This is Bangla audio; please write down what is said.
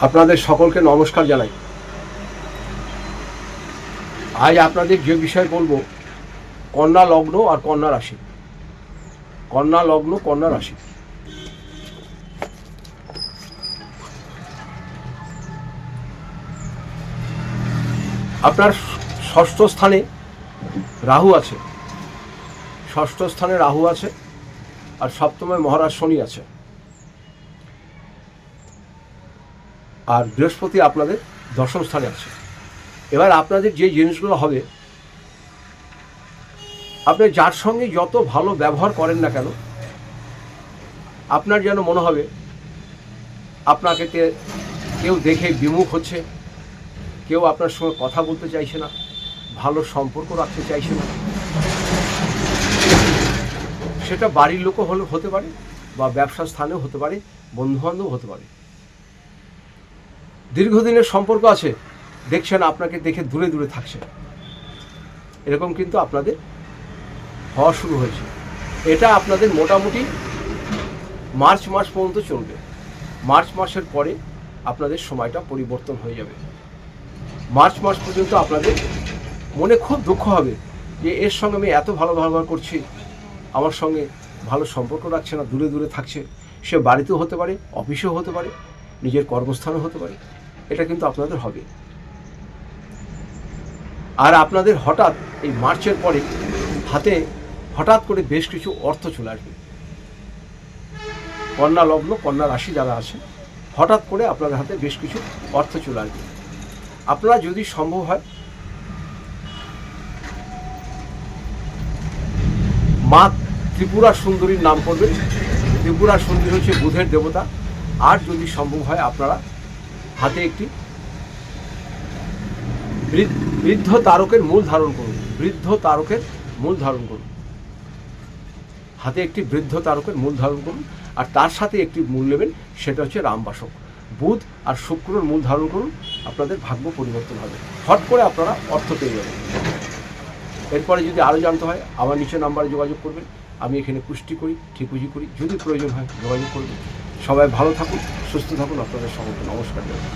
আপনাদের সকলকে নমস্কার জানাই। আজ আপনাদের যে বিষয় বলবো, কন্যা লগ্ন আর কন্যা রাশি। কন্যা লগ্ন, কন্যা রাশি। আপনার ষষ্ঠ স্থানে রাহু আছে, ষষ্ঠ স্থানে রাহু আছে, আর সপ্তমে মহারাজ শনি আছে, আর বৃহস্পতি আপনাদের দশম স্থানে আছে। এবার আপনাদের যে জিনিসগুলো হবে, আপনি যার সঙ্গে যত ভালো ব্যবহার করেন না কেন, আপনার যেন মনে হবে আপনাকে কেউ দেখে বিমুখ হচ্ছে, কেউ আপনার সঙ্গে কথা বলতে চাইছে না, ভালো সম্পর্ক রাখতে চাইছে না। সেটা বাড়ির লোকও হতে পারে, বা ব্যবসা স্থানেও হতে পারে, বন্ধুবান্ধব হতে পারে। দীর্ঘদিনের সম্পর্ক আছে, দেখছেন আপনাকে দেখে দূরে দূরে থাকছে, এরকম কিন্তু আপনাদের হওয়া শুরু হয়েছে। এটা আপনাদের মোটামুটি মার্চ মাস পর্যন্ত চলবে। মার্চ মাসের পরে আপনাদের সময়টা পরিবর্তন হয়ে যাবে। মার্চ মাস পর্যন্ত আপনাদের মনে খুব দুঃখ হবে যে এর সঙ্গে আমি এত ভালো ব্যবহার করছি, আমার সঙ্গে ভালো সম্পর্ক রাখছে না, দূরে দূরে থাকছে। সে বাড়িতেও হতে পারে, অফিসেও হতে পারে, নিজের কর্মস্থানেও হতে পারে। এটা কিন্তু আপনাদের হবে। আর আপনাদের হঠাৎ এই মার্চের পরে হাতে হঠাৎ করে বেশ কিছু অর্থ চলে আসবে। কন্যা লগ্ন, কন্যা রাশি যারা আছে, হঠাৎ করে আপনাদের হাতে বেশ কিছু অর্থ চলে আসবে। আপনারা যদি সম্ভব হয় মা ত্রিপুরা সুন্দরীর নাম করবেন। ত্রিপুরা সুন্দরী হচ্ছে বুধের দেবতা। আর যদি সম্ভব হয় আপনারা হাতে একটি বৃদ্ধ তারকের মূল ধারণ করুন। বৃদ্ধ তারকের মূল ধারণ করুন, হাতে একটি বৃদ্ধ তারকের মূল ধারণ করুন। আর তার সাথে একটি মূল নেবেন, সেটা হচ্ছে রামবাসক। বুধ আর শুক্রের মূল ধারণ করুন, আপনাদের ভাগ্য পরিবর্তন হবে। হট করে আপনারা অর্থ পেয়ে যাবেন। এরপরে যদি আরও জানতে হয়, আমার নিচে নাম্বারে যোগাযোগ করবেন। আমি এখানে পুষ্টি করি, ঠিকুজি করি, যদি প্রয়োজন হয় যোগাযোগ করবেন। সবাই ভালো থাকুন, সুস্থ থাকুন। আপনাদের সকলকে নমস্কার জানাই।